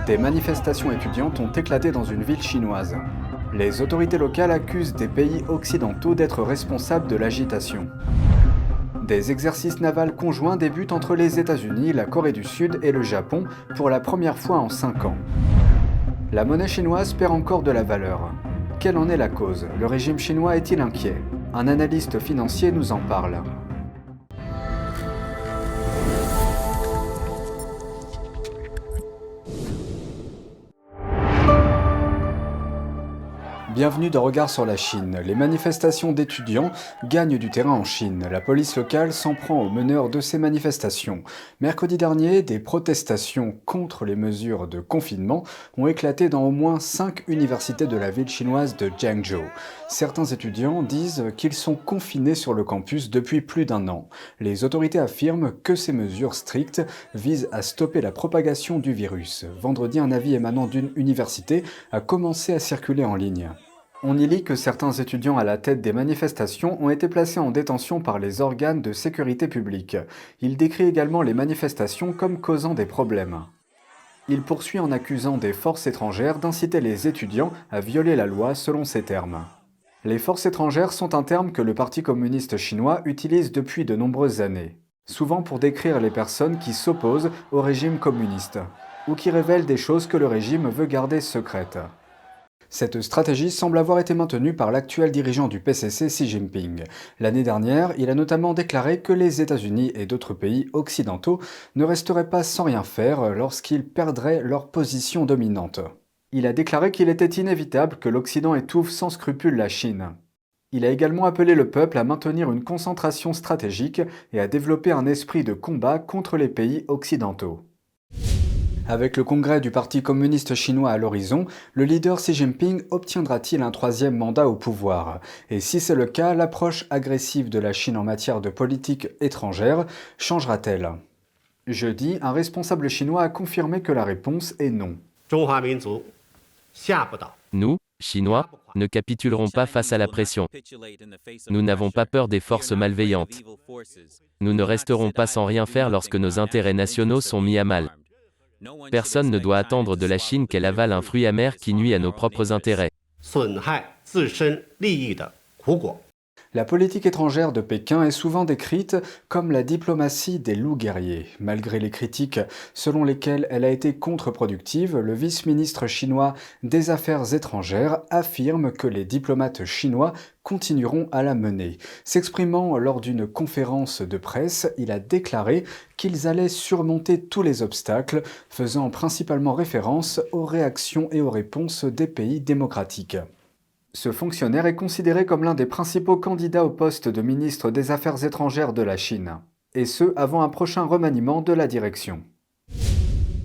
Des manifestations étudiantes ont éclaté dans une ville chinoise. Les autorités locales accusent des pays occidentaux d'être responsables de l'agitation. Des exercices navals conjoints débutent entre les États-Unis, la Corée du Sud et le Japon pour la première fois en 5 ans. La monnaie chinoise perd encore de la valeur. Quelle en est la cause? Le régime chinois est-il inquiet? Un analyste financier nous en parle. Bienvenue dans Regard sur la Chine. Les manifestations d'étudiants gagnent du terrain en Chine. La police locale s'en prend aux meneurs de ces manifestations. Mercredi dernier, des protestations contre les mesures de confinement ont éclaté dans au moins 5 universités de la ville chinoise de Jiangzhou. Certains étudiants disent qu'ils sont confinés sur le campus depuis plus d'1 an. Les autorités affirment que ces mesures strictes visent à stopper la propagation du virus. Vendredi, un avis émanant d'une université a commencé à circuler en ligne. On y lit que certains étudiants à la tête des manifestations ont été placés en détention par les organes de sécurité publique. Il décrit également les manifestations comme causant des problèmes. Il poursuit en accusant des forces étrangères d'inciter les étudiants à violer la loi selon ses termes. Les forces étrangères sont un terme que le Parti communiste chinois utilise depuis de nombreuses années, souvent pour décrire les personnes qui s'opposent au régime communiste, ou qui révèlent des choses que le régime veut garder secrètes. Cette stratégie semble avoir été maintenue par l'actuel dirigeant du PCC, Xi Jinping. L'année dernière, il a notamment déclaré que les États-Unis et d'autres pays occidentaux ne resteraient pas sans rien faire lorsqu'ils perdraient leur position dominante. Il a déclaré qu'il était inévitable que l'Occident étouffe sans scrupule la Chine. Il a également appelé le peuple à maintenir une concentration stratégique et à développer un esprit de combat contre les pays occidentaux. Avec le congrès du Parti communiste chinois à l'horizon, le leader Xi Jinping obtiendra-t-il un 3e mandat au pouvoir? Et si c'est le cas, l'approche agressive de la Chine en matière de politique étrangère changera-t-elle? Jeudi, un responsable chinois a confirmé que la réponse est non. Nous, Chinois, ne capitulerons pas face à la pression. Nous n'avons pas peur des forces malveillantes. Nous ne resterons pas sans rien faire lorsque nos intérêts nationaux sont mis à mal. Personne ne doit attendre de la Chine qu'elle avale un fruit amer qui nuit à nos propres intérêts. La politique étrangère de Pékin est souvent décrite comme la diplomatie des loups guerriers. Malgré les critiques selon lesquelles elle a été contre-productive, le vice-ministre chinois des Affaires étrangères affirme que les diplomates chinois continueront à la mener. S'exprimant lors d'une conférence de presse, il a déclaré qu'ils allaient surmonter tous les obstacles, faisant principalement référence aux réactions et aux réponses des pays démocratiques. Ce fonctionnaire est considéré comme l'un des principaux candidats au poste de ministre des Affaires étrangères de la Chine, et ce avant un prochain remaniement de la direction.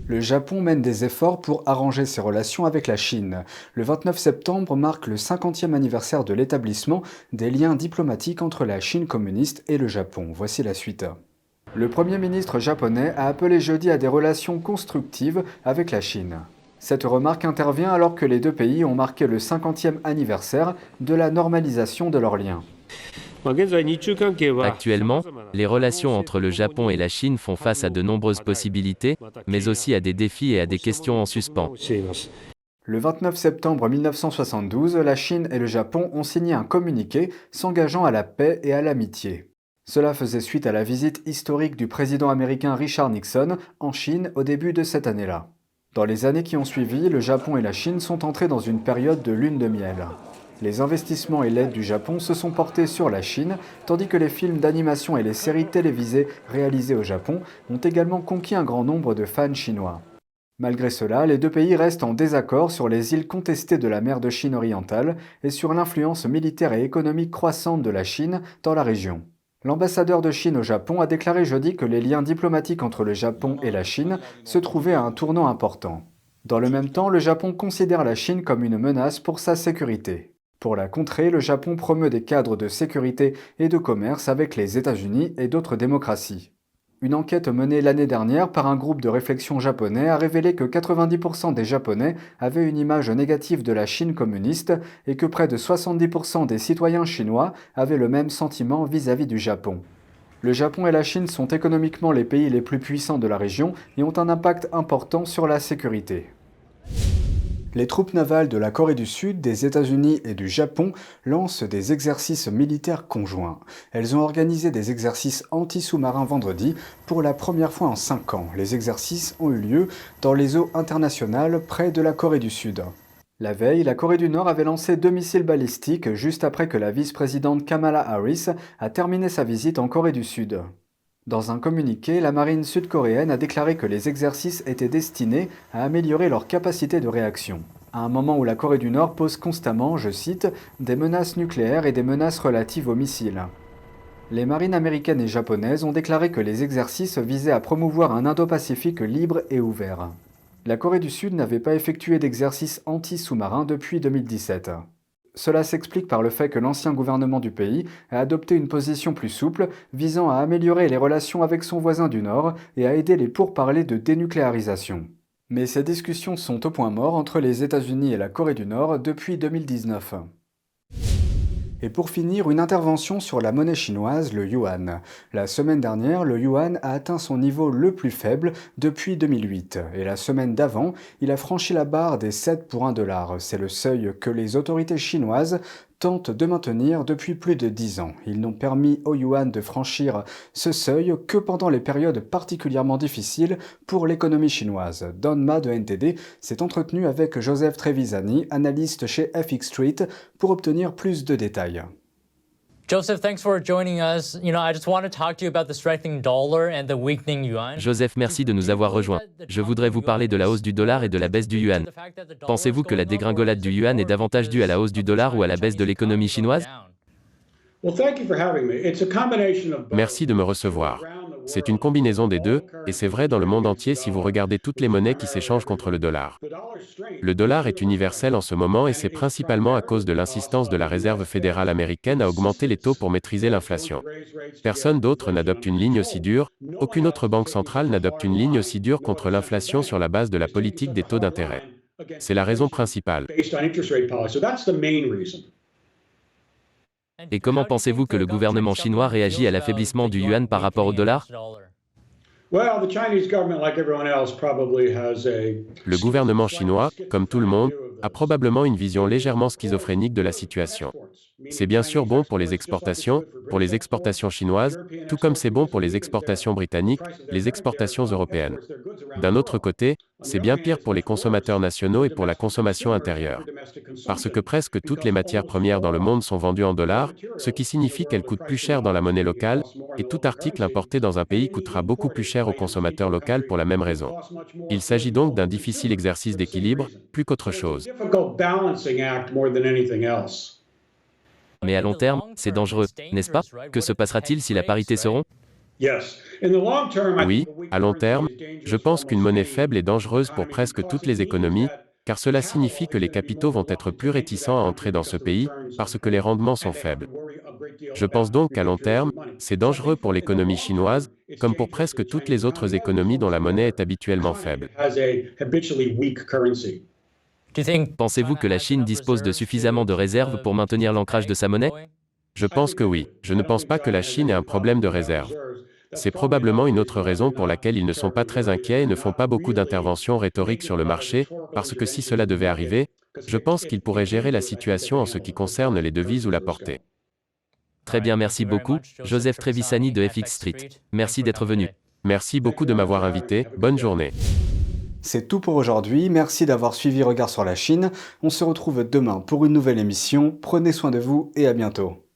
Le Japon mène des efforts pour arranger ses relations avec la Chine. Le 29 septembre marque le 50e anniversaire de l'établissement des liens diplomatiques entre la Chine communiste et le Japon. Voici la suite. Le Premier ministre japonais a appelé jeudi à des relations constructives avec la Chine. Cette remarque intervient alors que les deux pays ont marqué le 50e anniversaire de la normalisation de leurs liens. Actuellement, les relations entre le Japon et la Chine font face à de nombreuses possibilités, mais aussi à des défis et à des questions en suspens. Le 29 septembre 1972, la Chine et le Japon ont signé un communiqué s'engageant à la paix et à l'amitié. Cela faisait suite à la visite historique du président américain Richard Nixon en Chine au début de cette année-là. Dans les années qui ont suivi, le Japon et la Chine sont entrés dans une période de lune de miel. Les investissements et l'aide du Japon se sont portés sur la Chine, tandis que les films d'animation et les séries télévisées réalisées au Japon ont également conquis un grand nombre de fans chinois. Malgré cela, les deux pays restent en désaccord sur les îles contestées de la mer de Chine orientale et sur l'influence militaire et économique croissante de la Chine dans la région. L'ambassadeur de Chine au Japon a déclaré jeudi que les liens diplomatiques entre le Japon et la Chine se trouvaient à un tournant important. Dans le même temps, le Japon considère la Chine comme une menace pour sa sécurité. Pour la contrer, le Japon promeut des cadres de sécurité et de commerce avec les États-Unis et d'autres démocraties. Une enquête menée l'année dernière par un groupe de réflexion japonais a révélé que 90% des Japonais avaient une image négative de la Chine communiste et que près de 70% des citoyens chinois avaient le même sentiment vis-à-vis du Japon. Le Japon et la Chine sont économiquement les pays les plus puissants de la région et ont un impact important sur la sécurité. Les troupes navales de la Corée du Sud, des États-Unis et du Japon lancent des exercices militaires conjoints. Elles ont organisé des exercices anti-sous-marins vendredi pour la première fois en 5 ans. Les exercices ont eu lieu dans les eaux internationales près de la Corée du Sud. La veille, la Corée du Nord avait lancé 2 missiles balistiques juste après que la vice-présidente Kamala Harris a terminé sa visite en Corée du Sud. Dans un communiqué, la marine sud-coréenne a déclaré que les exercices étaient destinés à améliorer leur capacité de réaction. À un moment où la Corée du Nord pose constamment, je cite, des menaces nucléaires et des menaces relatives aux missiles. Les marines américaines et japonaises ont déclaré que les exercices visaient à promouvoir un Indo-Pacifique libre et ouvert. La Corée du Sud n'avait pas effectué d'exercices anti-sous-marins depuis 2017. Cela s'explique par le fait que l'ancien gouvernement du pays a adopté une position plus souple, visant à améliorer les relations avec son voisin du Nord et à aider les pourparlers de dénucléarisation. Mais ces discussions sont au point mort entre les États-Unis et la Corée du Nord depuis 2019. Et pour finir, une intervention sur la monnaie chinoise, le yuan. La semaine dernière, le yuan a atteint son niveau le plus faible depuis 2008. Et la semaine d'avant, il a franchi la barre des 7 pour 1 dollar. C'est le seuil que les autorités chinoises tentent de maintenir depuis plus de 10 ans. Ils n'ont permis au yuan de franchir ce seuil que pendant les périodes particulièrement difficiles pour l'économie chinoise. Don Ma de NTD s'est entretenu avec Joseph Trevisani, analyste chez FX Street, pour obtenir plus de détails. Joseph, thanks for joining us. I just want to talk to you about the strengthening dollar and the weakening yuan. Joseph, merci de nous avoir rejoints. Je voudrais vous parler de la hausse du dollar et de la baisse du yuan. Pensez-vous que la dégringolade du yuan est davantage due à la hausse du dollar ou à la baisse de l'économie chinoise? Merci de me recevoir. C'est une combinaison des deux, et c'est vrai dans le monde entier si vous regardez toutes les monnaies qui s'échangent contre le dollar. Le dollar est universel en ce moment et c'est principalement à cause de l'insistance de la Réserve fédérale américaine à augmenter les taux pour maîtriser l'inflation. Personne d'autre n'adopte une ligne aussi dure, aucune autre banque centrale n'adopte une ligne aussi dure contre l'inflation sur la base de la politique des taux d'intérêt. C'est la raison principale. Et comment pensez-vous que le gouvernement chinois réagit à l'affaiblissement du yuan par rapport au dollar? Le gouvernement chinois, comme tout le monde, a probablement une vision légèrement schizophrénique de la situation. C'est bien sûr bon pour les exportations chinoises, tout comme c'est bon pour les exportations britanniques, les exportations européennes. D'un autre côté, c'est bien pire pour les consommateurs nationaux et pour la consommation intérieure. Parce que presque toutes les matières premières dans le monde sont vendues en dollars, ce qui signifie qu'elles coûtent plus cher dans la monnaie locale, et tout article importé dans un pays coûtera beaucoup plus cher au consommateur local pour la même raison. Il s'agit donc d'un difficile exercice d'équilibre, plus qu'autre chose. Mais à long terme, c'est dangereux, n'est-ce pas? Que se passera-t-il si la parité se rompt? Oui, à long terme, je pense qu'une monnaie faible est dangereuse pour presque toutes les économies, car cela signifie que les capitaux vont être plus réticents à entrer dans ce pays, parce que les rendements sont faibles. Je pense donc qu'à long terme, c'est dangereux pour l'économie chinoise, comme pour presque toutes les autres économies dont la monnaie est habituellement faible. Pensez-vous que la Chine dispose de suffisamment de réserves pour maintenir l'ancrage de sa monnaie? Je pense que oui. Je ne pense pas que la Chine ait un problème de réserve. C'est probablement une autre raison pour laquelle ils ne sont pas très inquiets et ne font pas beaucoup d'interventions rhétoriques sur le marché, parce que si cela devait arriver, je pense qu'ils pourraient gérer la situation en ce qui concerne les devises ou la portée. Très bien, merci beaucoup, Joseph Trevisani de FX Street. Merci d'être venu. Merci beaucoup de m'avoir invité. Bonne journée. C'est tout pour aujourd'hui, merci d'avoir suivi Regard sur la Chine. On se retrouve demain pour une nouvelle émission. Prenez soin de vous et à bientôt.